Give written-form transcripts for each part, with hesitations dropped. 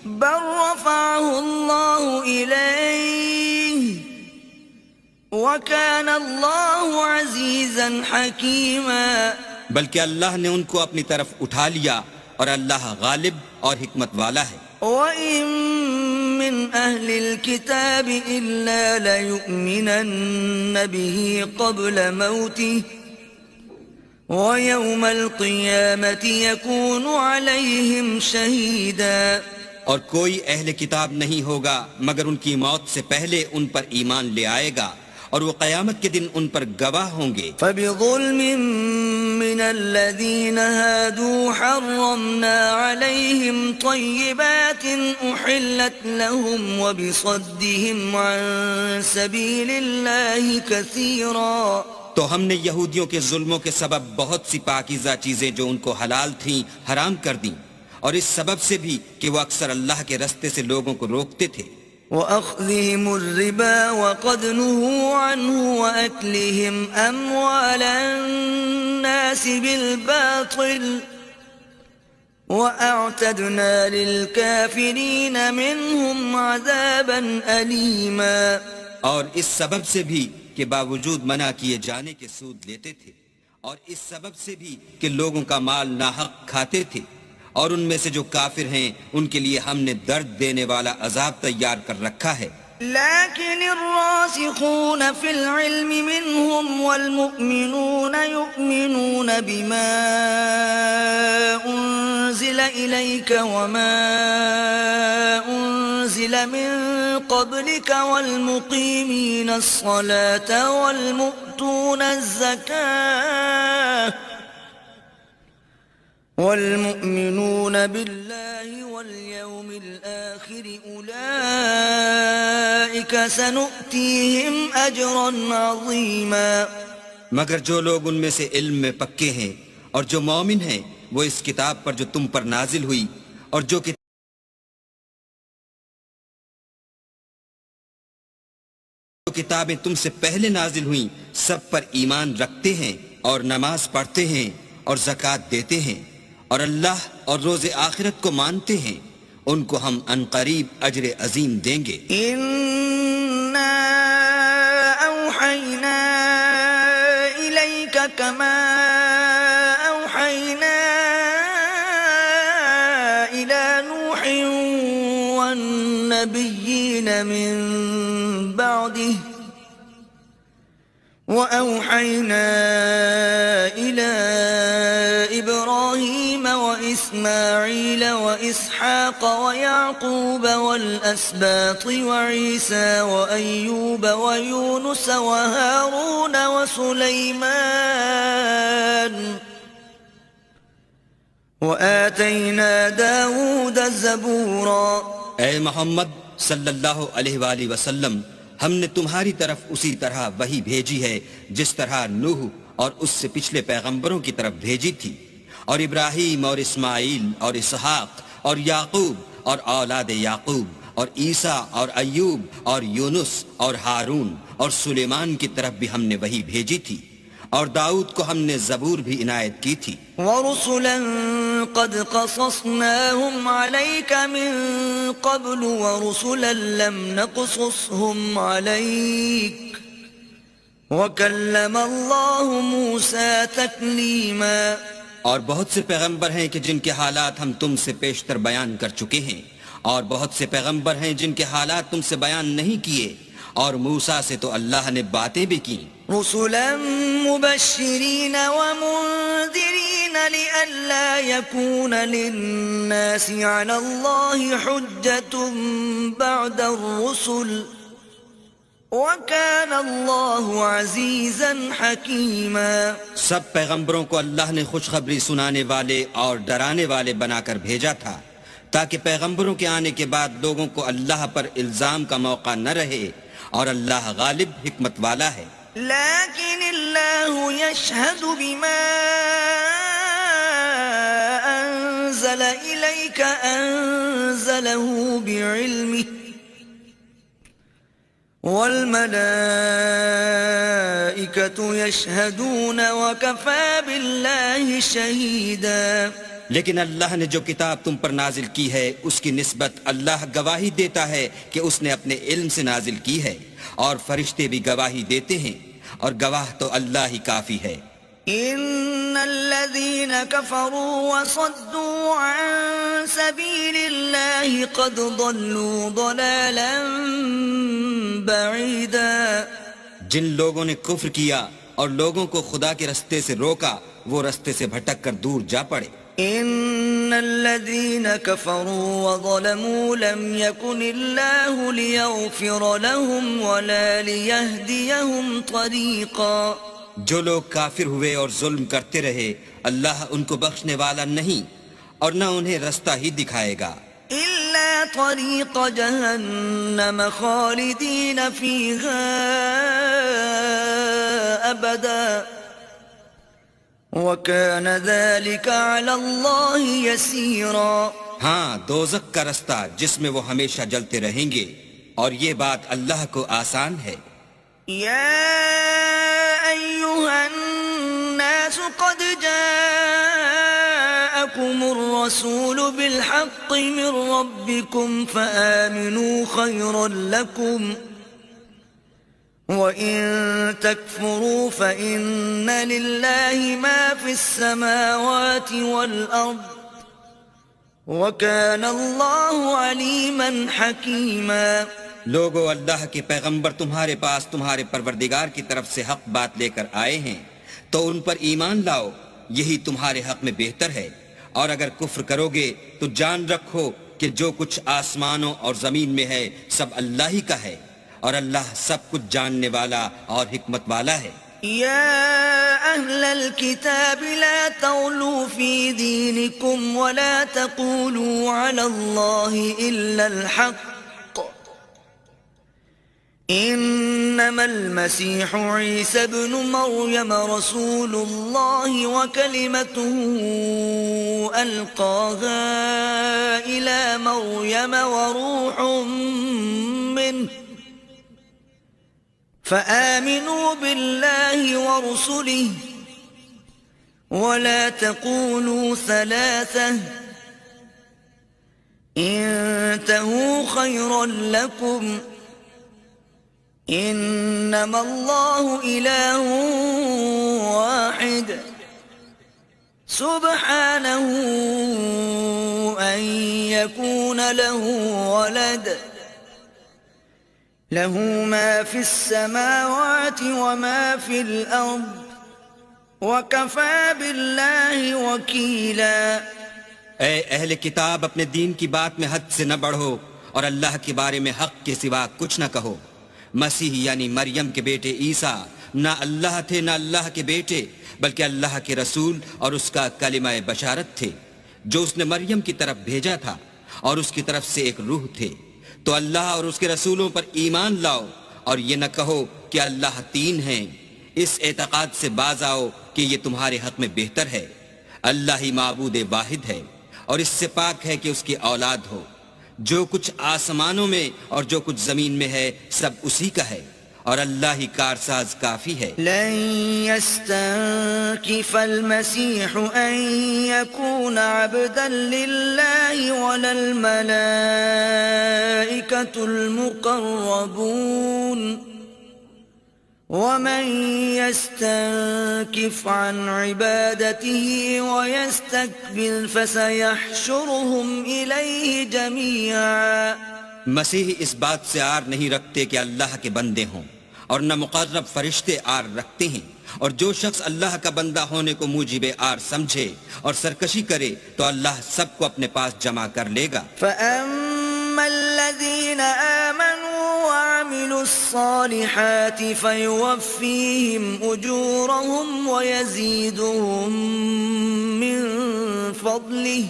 بل رفعه الله إليه وكان الله عزيزا حكيما. بلکہ اللہ نے ان کو اپنی طرف اٹھا لیا اور اللہ غالب اور حکمت والا ہے. وَإِن مِّنْ أَهْلِ الْكِتَابِ إِلَّا لَيُؤْمِنَنَّ بِهِ قَبْلَ مَوْتِهِ وَيَوْمَ الْقِيَامَةِ يَكُونُ عَلَيْهِمْ شَهِيدًا. اور کوئی اہل کتاب نہیں ہوگا مگر ان کی موت سے پہلے ان پر ایمان لے آئے گا اور وہ قیامت کے دن ان پر گواہ ہوں گے. فَبِظُلْمٍ مِّنَ الَّذِينَ هَادُوا حَرَّمْنَا عَلَيْهِمْ طَيِّبَاتٍ أُحِلَّتْ لَهُمْ وَبِصَدِّهِمْ عَن سَبِيلِ اللَّهِ كَثِيرًا. تو ہم نے یہودیوں کے ظلموں کے سبب بہت سی پاکیزہ چیزیں جو ان کو حلال تھیں حرام کر دیں، اور اس سبب سے بھی کہ وہ اکثر اللہ کے رستے سے لوگوں کو روکتے تھے. وَأَخْذِهِمُ الرِّبَا وَقَدْ نُهُوا عَنْهُ وَأَكْلِهِمْ أَمْوَالَ النَّاسِ بِالْبَاطِلِ وَأَعْتَدْنَا لِلْكَافِرِينَ مِنْهُمْ عَذَابًا أَلِيمًا. اور اس سبب سے بھی کہ باوجود منع کیے جانے کے سود لیتے تھے، اور اس سبب سے بھی کہ لوگوں کا مال ناحق کھاتے تھے، اور ان میں سے جو کافر ہیں ان کے لیے ہم نے درد دینے والا عذاب تیار کر رکھا ہے. لكن الراسخون في العلم منهم والمؤمنون يؤمنون بما أنزل إليك وما أنزل من قبلك والمقيمين الصلاة والمؤتون الزكاة والمؤمنون بالله واليوم الآخر أولئك سنؤتيهم أجرا عظيما. مگر جو لوگ ان میں سے علم میں پکے ہیں اور جو مومن ہیں وہ اس کتاب پر جو تم پر نازل ہوئی اور جو کتابیں تم سے پہلے نازل ہوئیں سب پر ایمان رکھتے ہیں اور نماز پڑھتے ہیں اور زکوٰۃ دیتے ہیں اور اللہ اور روز آخرت کو مانتے ہیں، ان کو ہم عنقریب اجر عظیم دیں گے. إِنَّا أَوْحَيْنَا إِلَيْكَ كَمَا أَوْحَيْنَا إِلَى نُوحٍ وَالنَّبِيِّينَ مِن بَعْدِهِ وَأَوْحَيْنَا إِلَى إِبْرَاهِيمَ وَإِسْمَاعِيلَ وَإِسْحَاقَ وَيَعْقُوبَ وَالْأَسْبَاطِ وَعِيسَى وَأَيُّوبَ وَيُونُسَ وَهَارُونَ وَسُلَيْمَانَ وَآتَيْنَا دَاوُودَ زَبُورًا. اے محمد صلی اللہ علیہ وآلہ وسلم، ہم نے تمہاری طرف اسی طرح وحی بھیجی ہے جس طرح نوح اور اس سے پچھلے پیغمبروں کی طرف بھیجی تھی، اور ابراہیم اور اسماعیل اور اسحاق اور یعقوب اور اولاد یعقوب اور عیسیٰ اور ایوب اور یونس اور ہارون اور سلیمان کی طرف بھی ہم نے وحی بھیجی تھی، اور داؤد کو ہم نے زبور بھی عنایت کی تھی. وَرُسُلًا قَدْ قَصَصْنَاهُمْ عَلَيْكَ مِن قَبْلُ وَرُسُلًا لَّمْ نَقْصُصْهُمْ عَلَيْكَ وَكَلَّمَ اللَّهُ مُوسَىٰ تَكْلِيمًا. اور بہت سے پیغمبر ہیں کہ جن کے حالات ہم تم سے پیشتر بیان کر چکے ہیں، اور بہت سے پیغمبر ہیں جن کے حالات تم سے بیان نہیں کیے، اور موسیٰ سے تو اللہ نے باتیں بھی کی. رسلا مبشرين ومنذرين لئلا يكون للناس على الله حجة بعد الرسل وكان الله عزيزا حكيما. سب پیغمبروں کو اللہ نے خوشخبری سنانے والے اور ڈرانے والے بنا کر بھیجا تھا تاکہ پیغمبروں کے آنے کے بعد لوگوں کو اللہ پر الزام کا موقع نہ رہے، اور اللہ غالب حکمت والا ہے. لكن الله يشهد بما أنزل إليك أنزله بعلمه والملائكة يشهدون وكفى بالله شهيدا. لیکن اللہ نے جو کتاب تم پر نازل کی ہے اس کی نسبت اللہ گواہی دیتا ہے کہ اس نے اپنے علم سے نازل کی ہے، اور فرشتے بھی گواہی دیتے ہیں، اور گواہ تو اللہ ہی کافی ہے۔ إن الذين كفروا وصدوا عن سبيل الله قد ضلوا ضلالا بعيدا، جن لوگوں نے کفر کیا اور لوگوں کو خدا کے رستے سے روکا وہ رستے سے بھٹک کر دور جا پڑے۔ إن الذين كفروا وظلموا لم يكن الله ليغفر لهم ولا ليهديهم طريقا، جو لوگ کافر ہوئے اور ظلم کرتے رہے اللہ ان کو بخشنے والا نہیں اور نہ انہیں رستہ ہی دکھائے گا، إلا طريق جهنم خالدين فيها أبدا وكان ذلك على الله يسيرا۔ ہاں دوزخ کا رستہ جس میں وہ ہمیشہ جلتے رہیں گے، اور یہ بات اللہ کو آسان ہے۔ يا أيها الناس قد جاءكم الرسول بالحق من ربكم فآمنوا خيرا لكم، وإن تكفروا فإن لله ما في السماوات والأرض وكان الله عليما حكيما۔ لوگو اللہ کے پیغمبر تمہارے پاس تمہارے پروردگار کی طرف سے حق بات لے کر آئے ہیں تو ان پر ایمان لاؤ، یہی تمہارے حق میں بہتر ہے، اور اگر کفر کرو گے تو جان رکھو کہ جو کچھ آسمانوں اور زمین میں ہے سب اللہ ہی کا ہے، اور اللہ سب کچھ جاننے والا اور حکمت والا ہے۔ يا أهل الكتاب لا تغلوا في دينكم ولا تقولوا على الله إلا الحق، إنما المسيح عيسى ابن مريم رسول الله وكلمته ألقاها إلى مريم وروح منه، فآمنوا بالله ورسله ولا تقولوا ثلاثة، انتهوا خيرا لكم، إنما الله إله واحد سبحانه أن يكون له ولد، له ما في السماوات وما في الأرض وكفى بالله وكيلا۔ اے اہل کتاب اپنے دین کی بات میں حد سے نہ بڑھو اور اللہ کے بارے میں حق کے سوا کچھ نہ کہو۔ مسیح یعنی مریم کے بیٹے عیسیٰ نہ اللہ تھے نہ اللہ کے بیٹے، بلکہ اللہ کے رسول اور اس کا کلمہ بشارت تھے جو اس نے مریم کی طرف بھیجا تھا، اور اس کی طرف سے ایک روح تھے۔ تو اللہ اور اس کے رسولوں پر ایمان لاؤ اور یہ نہ کہو کہ اللہ تین ہیں، اس اعتقاد سے باز آؤ کہ یہ تمہارے حق میں بہتر ہے۔ اللہ ہی معبود واحد ہے اور اس سے پاک ہے کہ اس کی اولاد ہو۔ جو کچھ آسمانوں میں اور جو کچھ زمین میں ہے سب اسی کا ہے، اور اللہ ہی کارساز کافی ہے۔ لن يستنكف المسيح أن يكون عبدا لله ولا الملائكة المقربون، ومن يستنكف عن عبادته ويستكبر فسيحشرهم إليه جميعا۔ مسیح اس بات سے آر نہیں رکھتے کہ اللہ کے بندے ہوں، اور نہ مقرب فرشتے آر رکھتے ہیں، اور جو شخص اللہ کا بندہ ہونے کو موجب آر سمجھے اور سرکشی کرے تو اللہ سب کو اپنے پاس جمع کر لے گا۔ فأما الذين آمنوا وعملوا الصالحات فيوفيهم أجورهم ويزيدهم من فضله،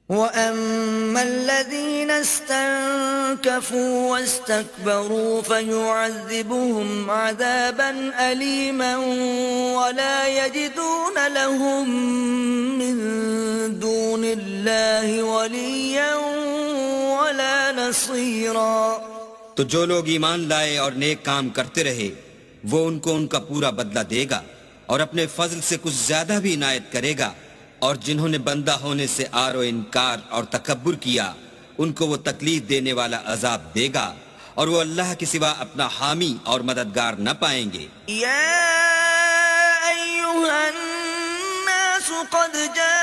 وأما الذين استنكفوا واستكبروا فيعذبهم عذابا أليما ولا يجدون لهم من دون الله وليا ولا نصيرا۔ تو جو لوگ ایمان لائے اور نیک کام کرتے رہے وہ ان کو ان کا پورا بدلہ دے گا، اور اپنے فضل سے کچھ زیادہ بھی عنایت کرے گا، اور جنہوں نے بندہ ہونے سے آر و انکار اور تکبر کیا ان کو وہ تکلیف دینے والا عذاب دے گا اور وہ اللہ کے سوا اپنا حامی اور مددگار نہ پائیں گے۔ يا أيها الناس قد جاءكم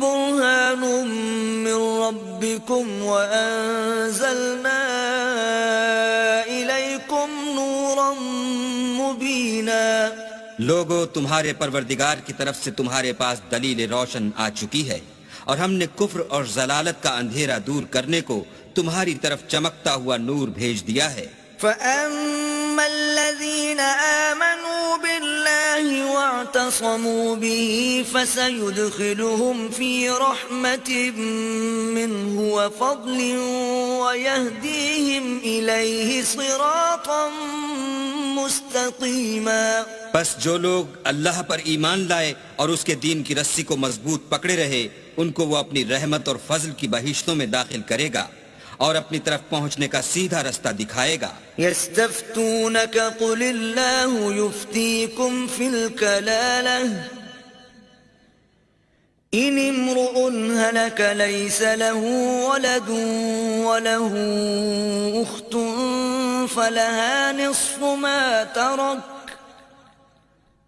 برهان من ربكم وأنزلنا إليكم نورا مبينا۔ لوگو، تمہارے پروردگار کی طرف سے تمہارے پاس دلیل روشن آ چکی ہے اور ہم نے کفر اور ضلالت کا اندھیرا دور کرنے کو تمہاری طرف چمکتا ہوا نور بھیج دیا ہے۔ فَأَمَّا الَّذِينَ آمَنُوا بِاللَّهِ وَاعْتَصَمُوا بِهِ فَسَيُدْخِلُهُمْ فِي رَحْمَةٍ مِّنْهُ وَفَضْلٍ وَيَهْدِيهِمْ إِلَيْهِ صِرَاطًا مُسْتَقِيمًا۔ پس جو لوگ اللہ پر ایمان لائے اور اس کے دین کی رسی کو مضبوط پکڑے رہے ان کو وہ اپنی رحمت اور فضل کی بہشتوں میں داخل کرے گا اور اپنی طرف پہنچنے کا سیدھا رستہ دکھائے گا۔ يَسْتَفْتُونَكَ قُلِ اللَّهُ يُفْتِيكُمْ فِي الْكَلَالَةِ إِنِ امْرُؤٌ هَلَكَ لَيْسَ لَهُ وَلَدٌ وَلَهُ أُخْتٌ فَلَهَا نِصْفُ مَا تَرَكَ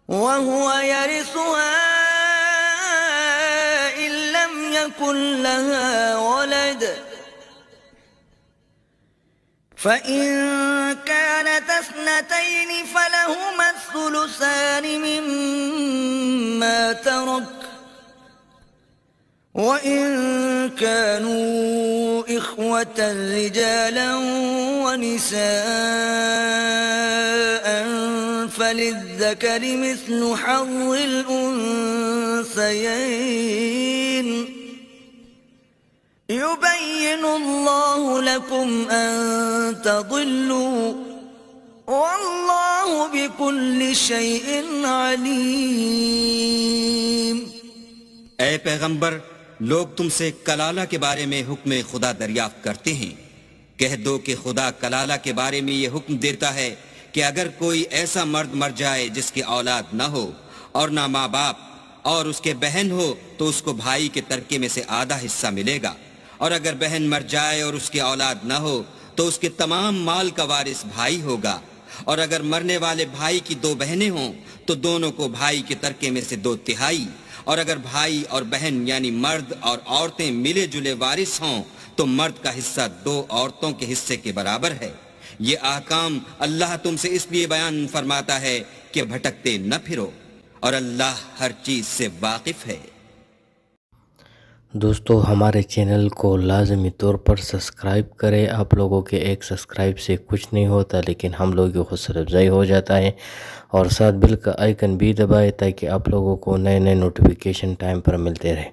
وَهُوَ يَرِثُهَا إِن لَّمْ يَكُن لَّهَا وَلَدٌ فَإِن كَانَتَا اثْنَتَيْنِ فَلَهُمَا الثُّلُثَانِ مِمَّا تَرَكَ وَإِن كَانُوا إِخْوَةً رِجَالًا وَنِسَاءً فَلِلذَّكَرِ مِثْلُ حَظِّ الْأُنثَيَيْنِ يُبَيِّنُ اللَّهُ لَكُمْ أَن تَضِلُّوا وَاللَّهُ بِكُلِّ شَيْءٍ عَلِيمٌ۔ اے پیغمبر، لوگ تم سے کلالہ کے بارے میں حکم خدا دریافت کرتے ہیں۔ کہہ دو کہ خدا کلالہ کے بارے میں یہ حکم دیتا ہے کہ اگر کوئی ایسا مرد مر جائے جس کی اولاد نہ ہو اور نہ ماں باپ اور اس کے بہن ہو تو اس کو بھائی کے ترکے میں سے آدھا حصہ ملے گا، اور اگر بہن مر جائے اور اس کی اولاد نہ ہو تو اس کے تمام مال کا وارث بھائی ہوگا، اور اگر مرنے والے بھائی کی دو بہنیں ہوں تو دونوں کو بھائی کے ترکے میں سے 2/3، اور اگر بھائی اور بہن یعنی مرد اور عورتیں ملے جلے وارث ہوں تو مرد کا حصہ 2 عورتوں کے حصے کے برابر ہے۔ یہ احکام اللہ تم سے اس لیے بیان فرماتا ہے کہ بھٹکتے نہ پھرو، اور اللہ ہر چیز سے واقف ہے۔ دوستو، ہمارے چینل کو لازمی طور پر سبسکرائب کریں۔ آپ لوگوں کے ایک سبسکرائب سے کچھ نہیں ہوتا، لیکن ہم لوگوں کی حوصلہ افزائی ہو جاتا ہے، اور ساتھ بل کا آئیکن بھی دبائے تاکہ آپ لوگوں کو نئے نوٹیفیکیشن ٹائم پر ملتے رہیں۔